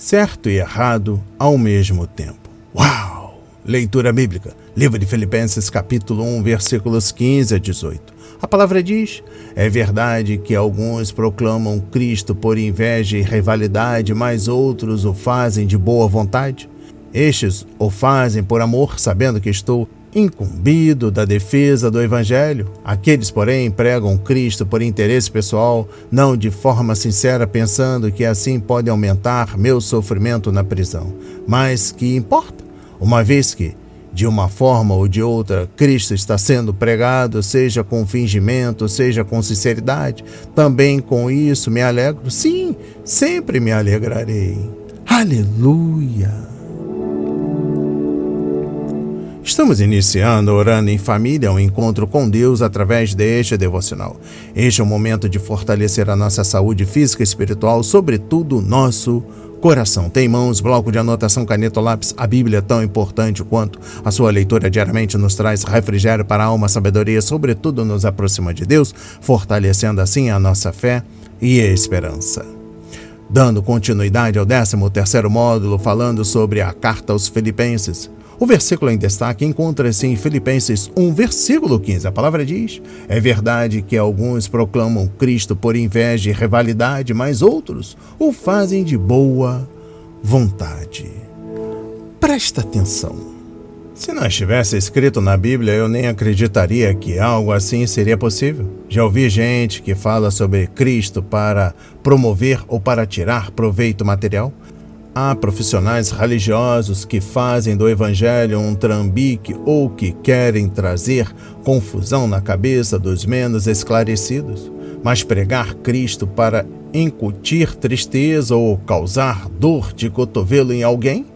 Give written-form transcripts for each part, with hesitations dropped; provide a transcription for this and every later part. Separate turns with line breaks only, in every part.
certo e errado ao mesmo tempo. Uau! Leitura bíblica, livro de Filipenses capítulo 1, versículos 15 a 18. A palavra diz: é verdade que alguns proclamam Cristo por inveja e rivalidade, mas outros o fazem de boa vontade. Estes o fazem por amor, sabendo que estou incumbido da defesa do Evangelho. Aqueles, porém, pregam Cristo por interesse pessoal, não de forma sincera, pensando que assim podem aumentar meu sofrimento na prisão. Mas que importa? Uma vez que, de uma forma ou de outra, Cristo está sendo pregado, seja com fingimento, seja com sinceridade, também com isso me alegro. Sim, sempre me alegrarei. Aleluia! Estamos iniciando Orando em Família, um encontro com Deus através deste devocional. Este é o momento de fortalecer a nossa saúde física e espiritual, sobretudo o nosso coração. Tem em mãos, bloco de anotação, caneta ou lápis. A Bíblia é tão importante quanto a sua leitura diariamente nos traz refrigério para a alma, sabedoria, sobretudo nos aproxima de Deus, fortalecendo assim a nossa fé e a esperança. Dando continuidade ao 13º módulo, falando sobre a carta aos Filipenses. O versículo em destaque encontra-se em Filipenses 1, versículo 15. A palavra diz: é verdade que alguns proclamam Cristo por inveja e rivalidade, mas outros o fazem de boa vontade. Presta atenção. Se não estivesse escrito na Bíblia, eu nem acreditaria que algo assim seria possível. Já ouvi gente que fala sobre Cristo para promover ou para tirar proveito material. Há profissionais religiosos que fazem do Evangelho um trambique ou que querem trazer confusão na cabeça dos menos esclarecidos. Mas pregar Cristo para incutir tristeza ou causar dor de cotovelo em alguém?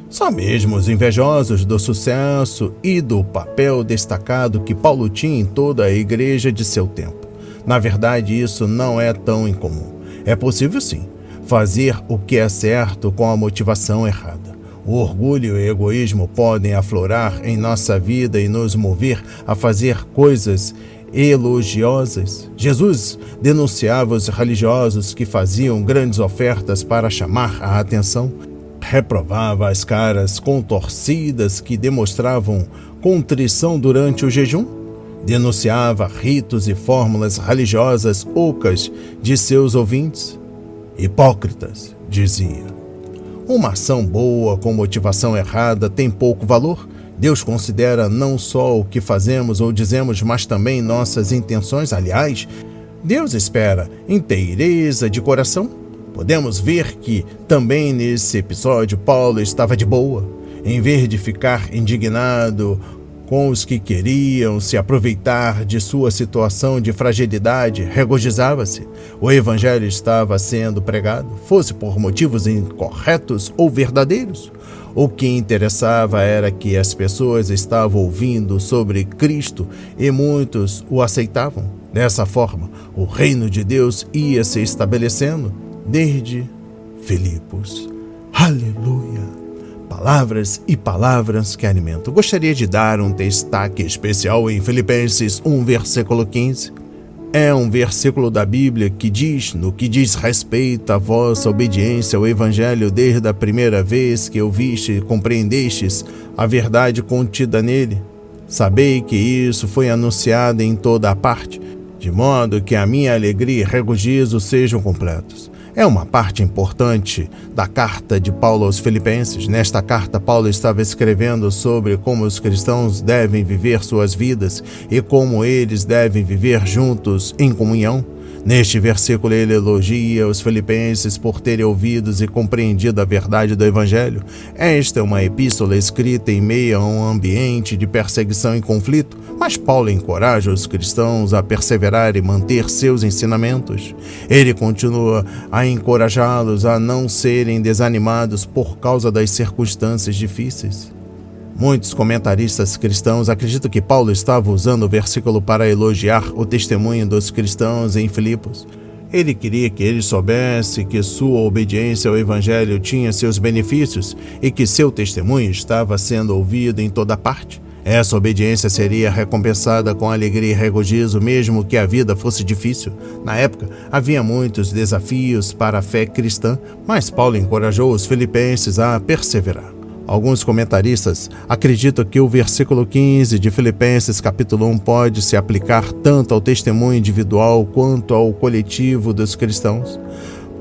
Só mesmo os invejosos do sucesso e do papel destacado que Paulo tinha em toda a igreja de seu tempo. Na verdade, isso não é tão incomum. É possível sim fazer o que é certo com a motivação errada. O orgulho e o egoísmo podem aflorar em nossa vida e nos mover a fazer coisas elogiosas. Jesus denunciava os religiosos que faziam grandes ofertas para chamar a atenção. Reprovava as caras contorcidas que demonstravam contrição durante o jejum. Denunciava ritos e fórmulas religiosas ocas de seus ouvintes. Hipócritas, dizia. Uma ação boa com motivação errada tem pouco valor. Deus considera não só o que fazemos ou dizemos, mas também nossas intenções. Aliás, Deus espera inteireza de coração. Podemos ver que também nesse episódio Paulo estava de boa. Em vez de ficar indignado com os que queriam se aproveitar de sua situação de fragilidade, regozijava-se. O Evangelho estava sendo pregado, fosse por motivos incorretos ou verdadeiros. O que interessava era que as pessoas estavam ouvindo sobre Cristo e muitos o aceitavam. Dessa forma, o reino de Deus ia se estabelecendo desde Filipos. Aleluia! Palavras e palavras que alimentam. Gostaria de dar um destaque especial em Filipenses 1, versículo 15. É um versículo da Bíblia que diz, no que diz respeito à vossa obediência ao Evangelho desde a primeira vez que ouviste e compreendestes a verdade contida nele. Sabei que isso foi anunciado em toda a parte, de modo que a minha alegria e regozijo sejam completos. É uma parte importante da carta de Paulo aos Filipenses. Nesta carta, Paulo estava escrevendo sobre como os cristãos devem viver suas vidas e como eles devem viver juntos em comunhão. Neste versículo, ele elogia os filipenses por terem ouvido e compreendido a verdade do Evangelho. Esta é uma epístola escrita em meio a um ambiente de perseguição e conflito, mas Paulo encoraja os cristãos a perseverar e manter seus ensinamentos. Ele continua a encorajá-los a não serem desanimados por causa das circunstâncias difíceis. Muitos comentaristas cristãos acreditam que Paulo estava usando o versículo para elogiar o testemunho dos cristãos em Filipos. Ele queria que eles soubessem que sua obediência ao Evangelho tinha seus benefícios e que seu testemunho estava sendo ouvido em toda parte. Essa obediência seria recompensada com alegria e regozijo, mesmo que a vida fosse difícil. Na época, havia muitos desafios para a fé cristã, mas Paulo encorajou os filipenses a perseverar. Alguns comentaristas acreditam que o versículo 15 de Filipenses capítulo 1 pode se aplicar tanto ao testemunho individual quanto ao coletivo dos cristãos.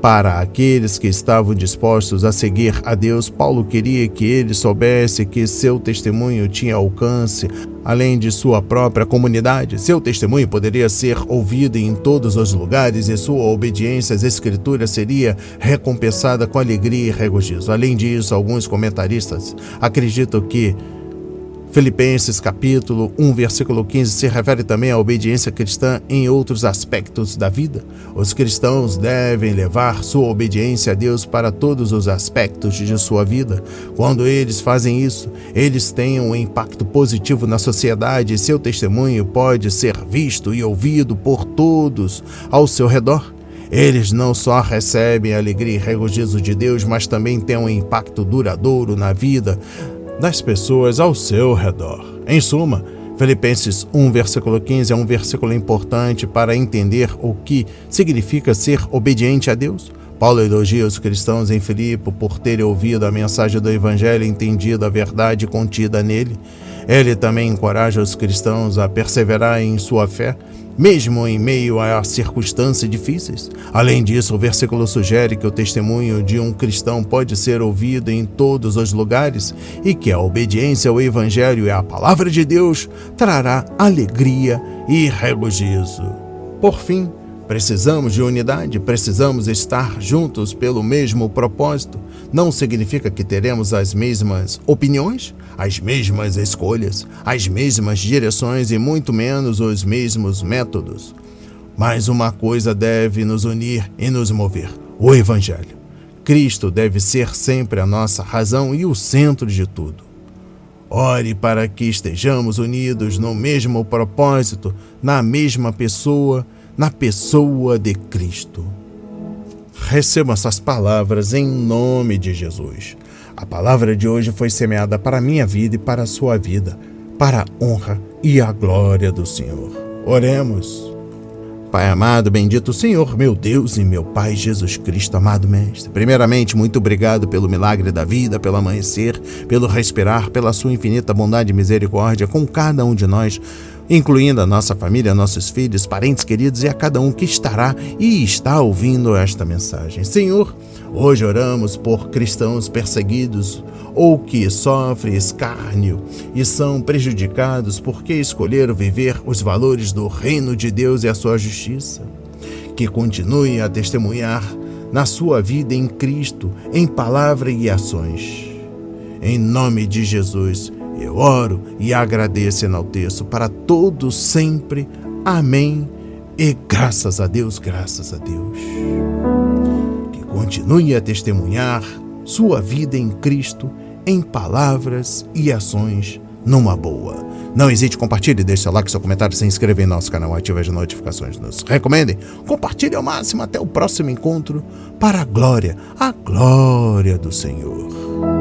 Para aqueles que estavam dispostos a seguir a Deus, Paulo queria que eles soubessem que seu testemunho tinha alcance além de sua própria comunidade. Seu testemunho poderia ser ouvido em todos os lugares e sua obediência às Escrituras seria recompensada com alegria e regozijo. Além disso, alguns comentaristas acreditam que Filipenses capítulo 1, versículo 15 se refere também à obediência cristã em outros aspectos da vida. Os cristãos devem levar sua obediência a Deus para todos os aspectos de sua vida. Quando eles fazem isso, eles têm um impacto positivo na sociedade e seu testemunho pode ser visto e ouvido por todos ao seu redor. Eles não só recebem a alegria e regozijo de Deus, mas também têm um impacto duradouro na vida das pessoas ao seu redor. Em suma, Filipenses 1, versículo 15 é um versículo importante para entender o que significa ser obediente a Deus. Paulo elogia os cristãos em Filipe por terem ouvido a mensagem do Evangelho e entendido a verdade contida nele. Ele também encoraja os cristãos a perseverar em sua fé, mesmo em meio a circunstâncias difíceis. Além disso, o versículo sugere que o testemunho de um cristão pode ser ouvido em todos os lugares e que a obediência ao Evangelho e à palavra de Deus trará alegria e regozijo. Por fim, precisamos de unidade, precisamos estar juntos pelo mesmo propósito. Não significa que teremos as mesmas opiniões, as mesmas escolhas, as mesmas direções e muito menos os mesmos métodos. Mas uma coisa deve nos unir e nos mover: o Evangelho. Cristo deve ser sempre a nossa razão e o centro de tudo. Ore para que estejamos unidos no mesmo propósito, na mesma pessoa, na pessoa de Cristo. Receba essas palavras em nome de Jesus. A palavra de hoje foi semeada para a minha vida e para a sua vida, para a honra e a glória do Senhor. Oremos. Pai amado, bendito Senhor, meu Deus e meu Pai Jesus Cristo, amado Mestre. Primeiramente, muito obrigado pelo milagre da vida, pelo amanhecer, pelo respirar, pela sua infinita bondade e misericórdia com cada um de nós, incluindo a nossa família, nossos filhos, parentes queridos e a cada um que estará e está ouvindo esta mensagem. Senhor, hoje oramos por cristãos perseguidos ou que sofrem escárnio e são prejudicados porque escolheram viver os valores do reino de Deus e a sua justiça. Que continue a testemunhar na sua vida em Cristo, em palavra e ações. Em nome de Jesus, eu oro e agradeço e enalteço para todos sempre. Amém. E graças a Deus, graças a Deus. Que continue a testemunhar sua vida em Cristo, em palavras e ações, numa boa. Não hesite, compartilhe, deixe seu like, seu comentário, se inscreva em nosso canal, ative as notificações, nos recomendem, compartilhe ao máximo. Até o próximo encontro, para a glória do Senhor.